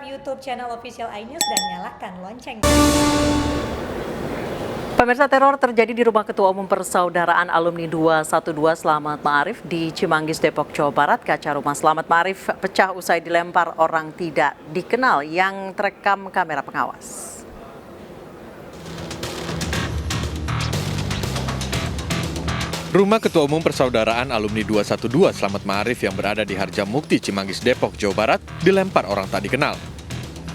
YouTube channel Official iNews dan nyalakan lonceng. Pemirsa, teror terjadi di rumah Ketua Umum Persaudaraan Alumni 212 Slamet Ma'arif di Cimanggis, Depok, Jawa Barat. Kaca rumah Slamet Ma'arif pecah usai dilempar orang tidak dikenal yang terekam kamera pengawas. Rumah Ketua Umum Persaudaraan Alumni 212 Slamet Ma'arif yang berada di Harjamukti, Cimanggis, Depok, Jawa Barat dilempar orang tak dikenal.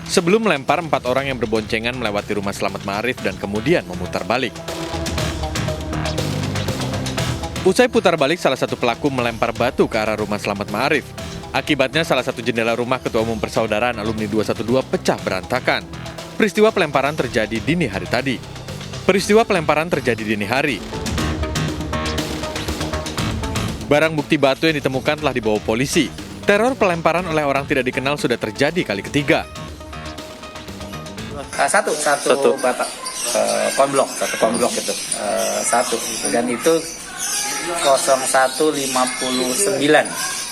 Sebelum melempar, 4 orang yang berboncengan melewati rumah Slamet Ma'arif dan kemudian memutar balik. Usai putar balik, salah satu pelaku melempar batu ke arah rumah Slamet Ma'arif. Akibatnya salah satu jendela rumah Ketua Umum Persaudaraan Alumni 212 pecah berantakan. Peristiwa pelemparan terjadi dini hari tadi. Barang bukti batu yang ditemukan telah dibawa polisi. Teror pelemparan oleh orang tidak dikenal sudah terjadi kali ketiga. Satu batak konblok itu satu gitu. Dan itu 0159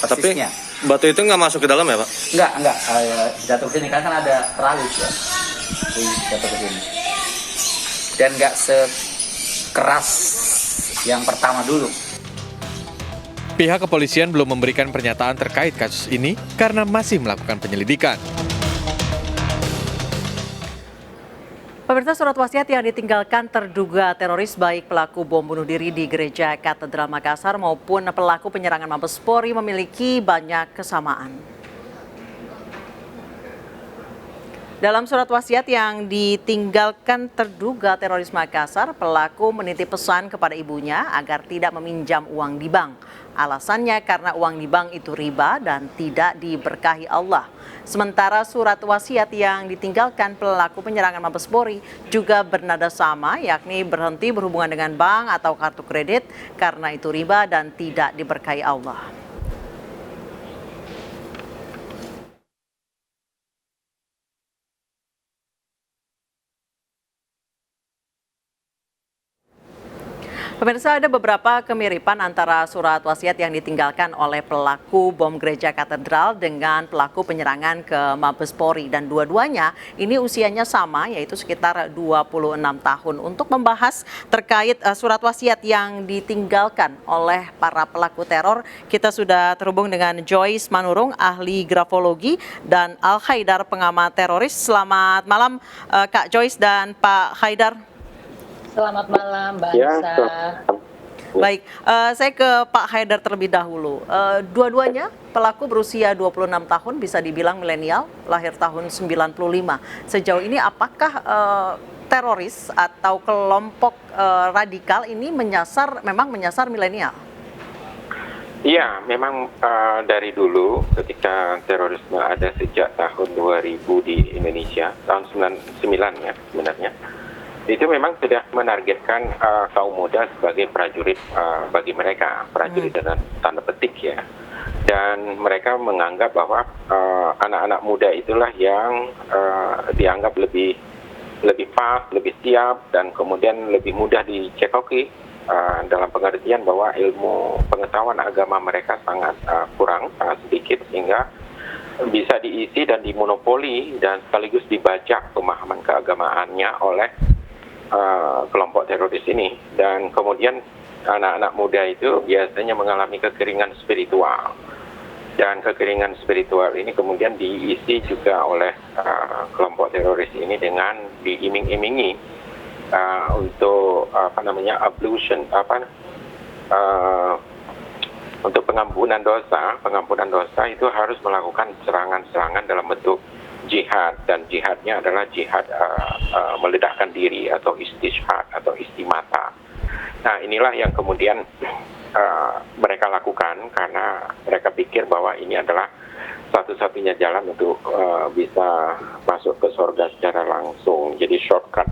persisnya. Tapi batu itu nggak masuk ke dalam ya, Pak? Enggak, jatuh ke sini kan ada teralis ya. Jatuh ke sini. Dan nggak sekeras yang pertama dulu. Pihak kepolisian belum memberikan pernyataan terkait kasus ini karena masih melakukan penyelidikan. Pemirsa, surat wasiat yang ditinggalkan terduga teroris baik pelaku bom bunuh diri di Gereja Katedral Makassar maupun pelaku penyerangan Mabes Polri memiliki banyak kesamaan. Dalam surat wasiat yang ditinggalkan terduga teroris Makassar, pelaku menitip pesan kepada ibunya agar tidak meminjam uang di bank. Alasannya karena uang di bank itu riba dan tidak diberkahi Allah. Sementara surat wasiat yang ditinggalkan pelaku penyerangan Mabes Polri juga bernada sama, yakni berhenti berhubungan dengan bank atau kartu kredit karena itu riba dan tidak diberkahi Allah. Pemirsa, ada beberapa kemiripan antara surat wasiat yang ditinggalkan oleh pelaku bom gereja katedral dengan pelaku penyerangan ke Mabes Polri. Dan dua-duanya ini usianya sama, yaitu sekitar 26 tahun. Untuk membahas terkait surat wasiat yang ditinggalkan oleh para pelaku teror, kita sudah terhubung dengan Joyce Manurung, ahli grafologi, dan Al Haidar, pengamat teroris. Selamat malam Kak Joyce dan Pak Haidar. Selamat malam, Mbak Anissa. Baik, saya ke Pak Haidar terlebih dahulu. Dua-duanya pelaku berusia 26 tahun, bisa dibilang milenial, lahir tahun 95. Sejauh ini apakah teroris atau kelompok radikal ini memang menyasar milenial? Iya, memang dari dulu ketika terorisme ada sejak tahun 2000 di Indonesia, tahun 99 ya sebenarnya. Itu memang sudah menargetkan kaum muda sebagai prajurit bagi mereka, prajurit dengan tanda petik ya. Dan mereka menganggap bahwa anak-anak muda itulah yang dianggap lebih pas, lebih siap, dan kemudian lebih mudah dicekoki dalam pengertian bahwa ilmu pengetahuan agama mereka sangat kurang, sangat sedikit, sehingga bisa diisi dan dimonopoli dan sekaligus dibajak pemahaman keagamaannya oleh kelompok teroris ini. Dan kemudian anak-anak muda itu biasanya mengalami kekeringan spiritual, dan kekeringan spiritual ini kemudian diisi juga oleh kelompok teroris ini dengan diiming-imingi untuk ablution, untuk pengampunan dosa itu harus melakukan serangan-serangan dalam bentuk jihad, dan jihadnya adalah jihad meledakkan diri atau istishhad atau istimata. Nah, inilah yang kemudian mereka lakukan karena mereka pikir bahwa ini adalah satu-satunya jalan untuk bisa masuk ke surga secara langsung. Jadi shortcut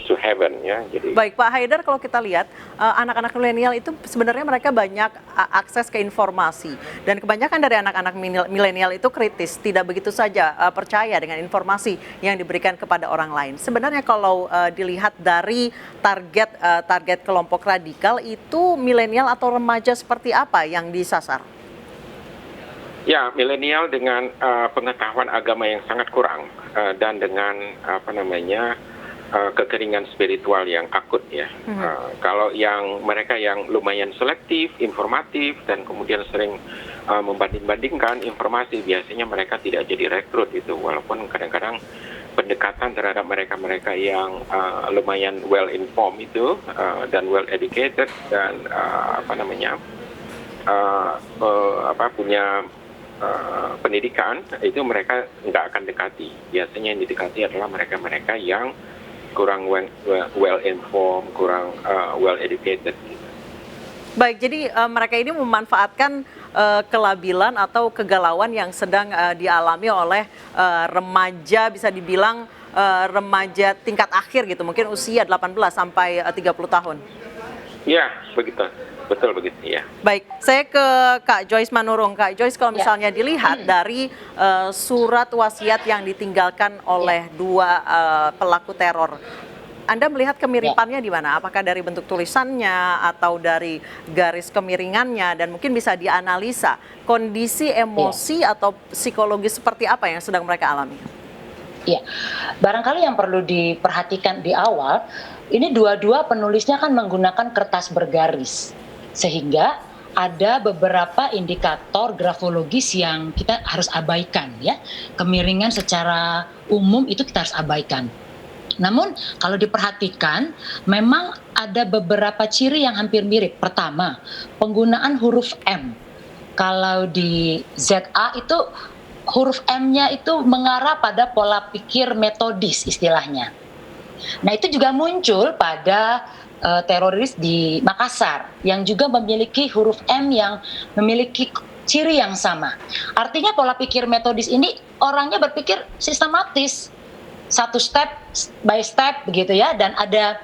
to heaven ya. Jadi baik Pak Haidar, kalau kita lihat anak-anak milenial itu sebenarnya mereka banyak akses ke informasi, dan kebanyakan dari anak-anak milenial itu kritis, tidak begitu saja percaya dengan informasi yang diberikan kepada orang lain. Sebenarnya kalau dilihat dari target kelompok radikal itu milenial atau remaja seperti apa yang disasar? Ya, milenial dengan pengetahuan agama yang sangat kurang dan dengan kekeringan spiritual yang akut ya. Kalau yang mereka yang lumayan selektif, informatif dan kemudian sering membanding-bandingkan informasi, biasanya mereka tidak jadi rekrut itu, walaupun kadang-kadang pendekatan terhadap mereka-mereka yang lumayan well informed itu dan well educated dan punya pendidikan, itu mereka nggak akan dekati. Biasanya yang didekati adalah mereka-mereka yang kurang well informed, kurang well educated. Baik, jadi mereka ini memanfaatkan kelabilan atau kegalauan yang sedang dialami oleh remaja, bisa dibilang remaja tingkat akhir gitu, mungkin usia 18 sampai 30 tahun. Ya, begitu. Betul begitu ya. Baik, saya ke Kak Joyce Manurung. Kak Joyce, kalau misalnya dilihat dari surat wasiat yang ditinggalkan oleh dua pelaku teror, Anda melihat kemiripannya di mana? Apakah dari bentuk tulisannya atau dari garis kemiringannya, dan mungkin bisa dianalisa kondisi emosi atau psikologi seperti apa yang sedang mereka alami? Ya, barangkali yang perlu diperhatikan di awal, ini dua-dua penulisnya kan menggunakan kertas bergaris, sehingga ada beberapa indikator grafologis yang kita harus abaikan ya. Kemiringan secara umum itu kita harus abaikan. Namun kalau diperhatikan memang ada beberapa ciri yang hampir mirip. Pertama, penggunaan huruf M. Kalau di ZA itu huruf M-nya itu mengarah pada pola pikir metodis istilahnya. Nah, itu juga muncul pada teroris di Makassar yang juga memiliki huruf M yang memiliki ciri yang sama. Artinya pola pikir metodis ini orangnya berpikir sistematis, satu step by step begitu ya, dan ada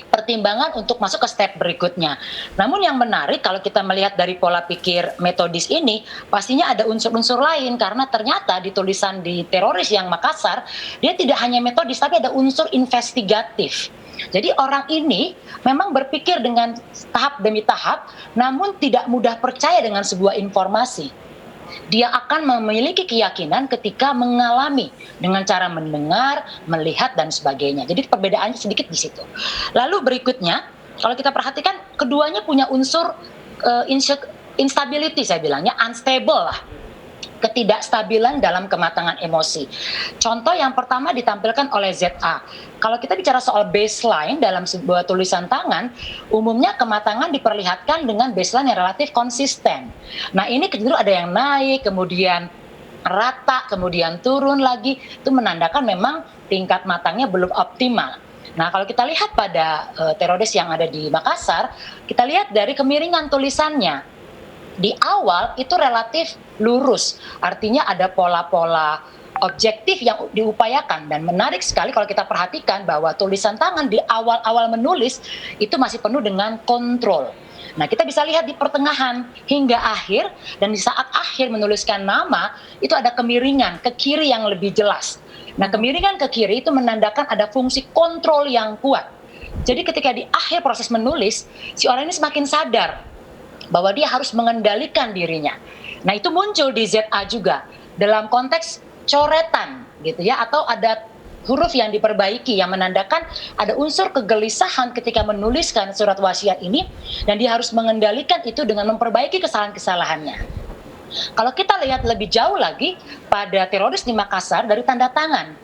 pertimbangan untuk masuk ke step berikutnya. Namun yang menarik kalau kita melihat dari pola pikir metodis ini, pastinya ada unsur-unsur lain, karena ternyata di tulisan di teroris yang Makassar, dia tidak hanya metodis tapi ada unsur investigatif. Jadi orang ini memang berpikir dengan tahap demi tahap, namun tidak mudah percaya dengan sebuah informasi. Dia akan memiliki keyakinan ketika mengalami dengan cara mendengar, melihat, dan sebagainya. Jadi perbedaannya sedikit di situ. Lalu berikutnya, kalau kita perhatikan, keduanya punya unsur instability, saya bilangnya unstable lah. Ketidakstabilan dalam kematangan emosi. Contoh yang pertama ditampilkan oleh ZA. Kalau kita bicara soal baseline dalam sebuah tulisan tangan, umumnya kematangan diperlihatkan dengan baseline yang relatif konsisten. Nah, ini cenderung ada yang naik, kemudian rata, kemudian turun lagi. Itu menandakan memang tingkat matangnya belum optimal. Nah, kalau kita lihat pada teroris yang ada di Makassar, kita lihat dari kemiringan tulisannya. Di awal itu relatif lurus, artinya ada pola-pola objektif yang diupayakan, dan menarik sekali kalau kita perhatikan bahwa tulisan tangan di awal-awal menulis itu masih penuh dengan kontrol. Nah, kita bisa lihat di pertengahan hingga akhir, dan di saat akhir menuliskan nama itu ada kemiringan ke kiri yang lebih jelas. Nah, kemiringan ke kiri itu menandakan ada fungsi kontrol yang kuat. Jadi ketika di akhir proses menulis, si orang ini semakin sadar bahwa dia harus mengendalikan dirinya. Nah, itu muncul di ZA juga dalam konteks coretan gitu ya, atau ada huruf yang diperbaiki yang menandakan ada unsur kegelisahan ketika menuliskan surat wasiat ini, dan dia harus mengendalikan itu dengan memperbaiki kesalahan-kesalahannya. Kalau kita lihat lebih jauh lagi pada teroris di Makassar, dari tanda tangan,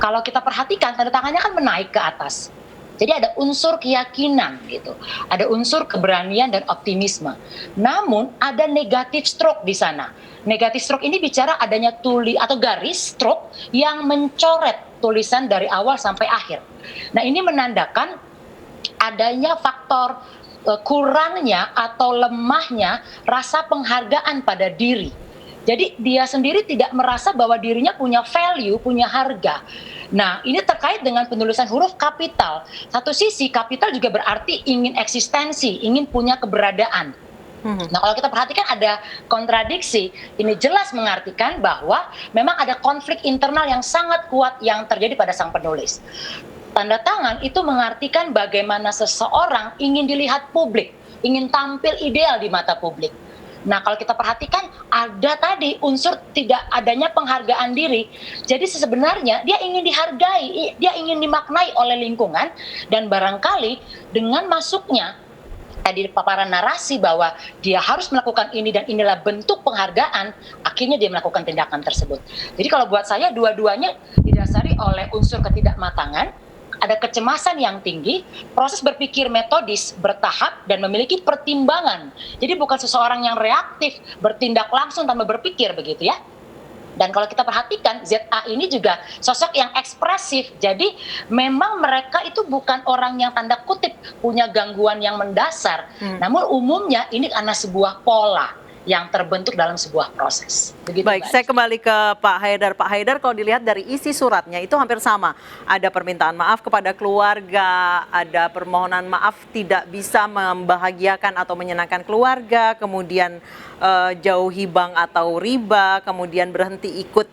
kalau kita perhatikan tanda tangannya kan menaik ke atas. Jadi ada unsur keyakinan gitu, ada unsur keberanian dan optimisme. Namun ada negatif stroke di sana. Negatif stroke ini bicara adanya atau garis stroke yang mencoret tulisan dari awal sampai akhir. Nah, ini menandakan adanya faktor kurangnya atau lemahnya rasa penghargaan pada diri. Jadi dia sendiri tidak merasa bahwa dirinya punya value, punya harga. Nah, ini terkait dengan penulisan huruf kapital. Satu sisi kapital juga berarti ingin eksistensi, ingin punya keberadaan. Nah, kalau kita perhatikan ada kontradiksi. Ini jelas mengartikan bahwa memang ada konflik internal yang sangat kuat yang terjadi pada sang penulis. Tanda tangan itu mengartikan bagaimana seseorang ingin dilihat publik, ingin tampil ideal di mata publik. Nah, kalau kita perhatikan ada tadi unsur tidak adanya penghargaan diri. Jadi sebenarnya dia ingin dihargai, dia ingin dimaknai oleh lingkungan, dan barangkali dengan masuknya tadi paparan narasi bahwa dia harus melakukan ini dan inilah bentuk penghargaan, akhirnya dia melakukan tindakan tersebut. Jadi kalau buat saya dua-duanya didasari oleh unsur ketidakmatangan, ada kecemasan yang tinggi, proses berpikir metodis, bertahap, dan memiliki pertimbangan. Jadi bukan seseorang yang reaktif, bertindak langsung tanpa berpikir, begitu ya. Dan kalau kita perhatikan, ZA ini juga sosok yang ekspresif. Jadi memang mereka itu bukan orang yang tanda kutip punya gangguan yang mendasar. Namun umumnya ini karena sebuah pola yang terbentuk dalam sebuah proses. Begitu, Baik, saya kembali ke Pak Haidar. Pak Haidar, kalau dilihat dari isi suratnya itu hampir sama. Ada permintaan maaf kepada keluarga, ada permohonan maaf tidak bisa membahagiakan atau menyenangkan keluarga, kemudian jauhi bank atau riba, kemudian berhenti ikut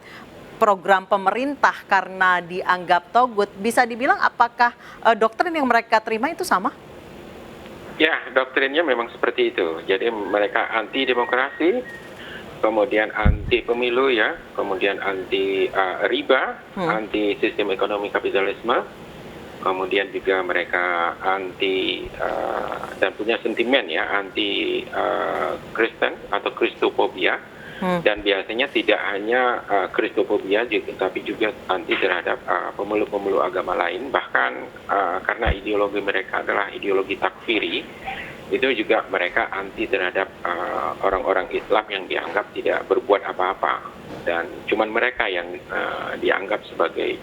program pemerintah karena dianggap togut. Bisa dibilang apakah doktrin yang mereka terima itu sama? Ya, doktrinnya memang seperti itu. Jadi mereka anti demokrasi, kemudian anti pemilu ya, kemudian anti riba, anti sistem ekonomi kapitalisme, kemudian juga mereka anti dan punya sentimen ya anti Kristen atau Kristofobia. Dan biasanya tidak hanya Kristofobia, tapi juga anti terhadap pemeluk-pemeluk agama lain. Bahkan karena ideologi mereka adalah ideologi takfiri, itu juga mereka anti terhadap orang-orang Islam yang dianggap tidak berbuat apa-apa. Dan cuman mereka yang dianggap sebagai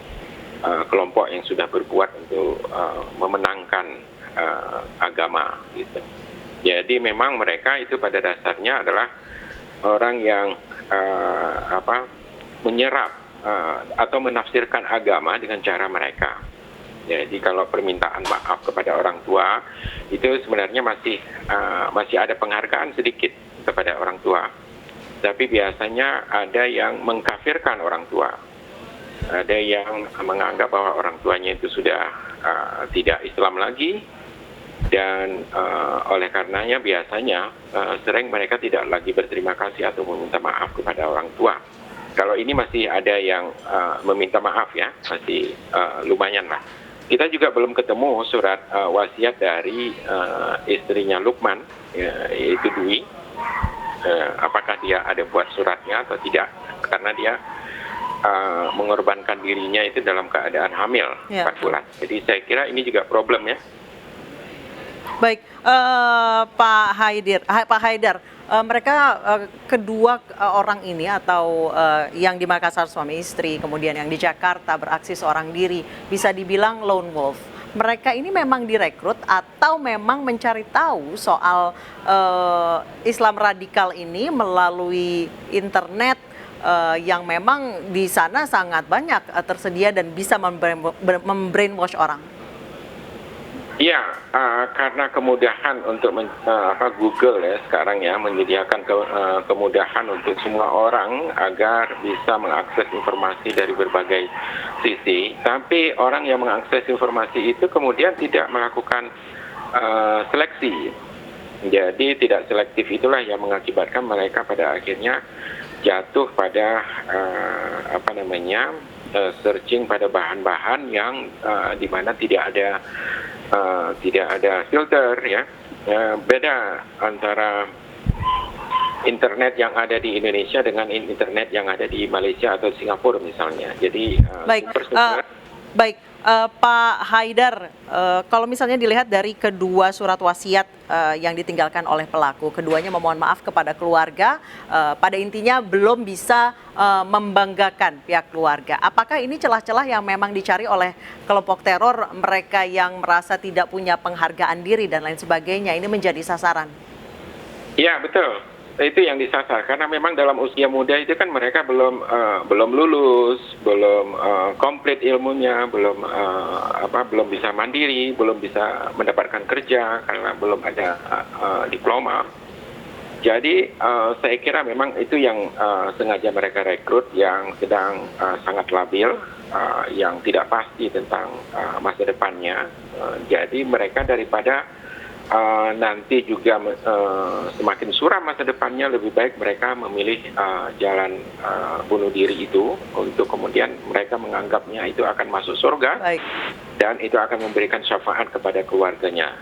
kelompok yang sudah berbuat untuk memenangkan agama. Gitu. Jadi memang mereka itu pada dasarnya adalah orang yang menyerap atau menafsirkan agama dengan cara mereka. Jadi kalau permintaan maaf kepada orang tua itu sebenarnya masih ada penghargaan sedikit kepada orang tua. Tapi biasanya ada yang mengkafirkan orang tua. Ada yang menganggap bahwa orang tuanya itu sudah tidak Islam lagi. Dan oleh karenanya biasanya sering mereka tidak lagi berterima kasih atau meminta maaf kepada orang tua. Kalau ini masih ada yang meminta maaf ya, masih lumayan lah. Kita juga belum ketemu surat wasiat dari istrinya Lukman, yaitu Dwi. Apakah dia ada buat suratnya atau tidak? Karena dia mengorbankan dirinya itu dalam keadaan hamil 4 bulan. Jadi saya kira ini juga problem ya. Baik, Pak Haidar, mereka kedua orang ini atau yang di Makassar suami istri, kemudian yang di Jakarta beraksi seorang diri, bisa dibilang lone wolf. Mereka ini memang direkrut atau memang mencari tahu soal Islam radikal ini melalui internet yang memang di sana sangat banyak tersedia dan bisa membrainwash orang? Ya, karena kemudahan untuk Google ya sekarang ya menyediakan kemudahan untuk semua orang agar bisa mengakses informasi dari berbagai sisi. Tapi orang yang mengakses informasi itu kemudian tidak melakukan seleksi. Jadi tidak selektif itulah yang mengakibatkan mereka pada akhirnya jatuh pada searching pada bahan-bahan yang di mana tidak ada filter ya. Beda antara internet yang ada di Indonesia dengan internet yang ada di Malaysia atau Singapura misalnya. Jadi baik, Pak Haidar, kalau misalnya dilihat dari kedua surat wasiat yang ditinggalkan oleh pelaku, keduanya memohon maaf kepada keluarga, pada intinya belum bisa membanggakan pihak keluarga. Apakah ini celah-celah yang memang dicari oleh kelompok teror, mereka yang merasa tidak punya penghargaan diri dan lain sebagainya, ini menjadi sasaran? Ya, betul. Itu yang disasar karena memang dalam usia muda itu kan mereka belum lulus, belum komplit ilmunya, belum bisa mandiri, belum bisa mendapatkan kerja karena belum ada diploma. Jadi saya kira memang itu yang sengaja mereka rekrut yang sedang sangat labil, yang tidak pasti tentang masa depannya. Jadi mereka daripada nanti juga semakin suram masa depannya, lebih baik mereka memilih jalan bunuh diri itu untuk kemudian mereka menganggapnya itu akan masuk surga. Baik. Dan itu akan memberikan syafaat kepada keluarganya.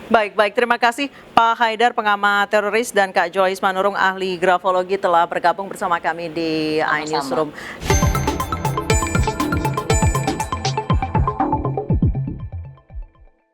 Baik, terima kasih Pak Haidar, pengamat teroris, dan Kak Joyce Manurung, ahli grafologi, telah bergabung bersama kami di Sama-sama. iNewsroom.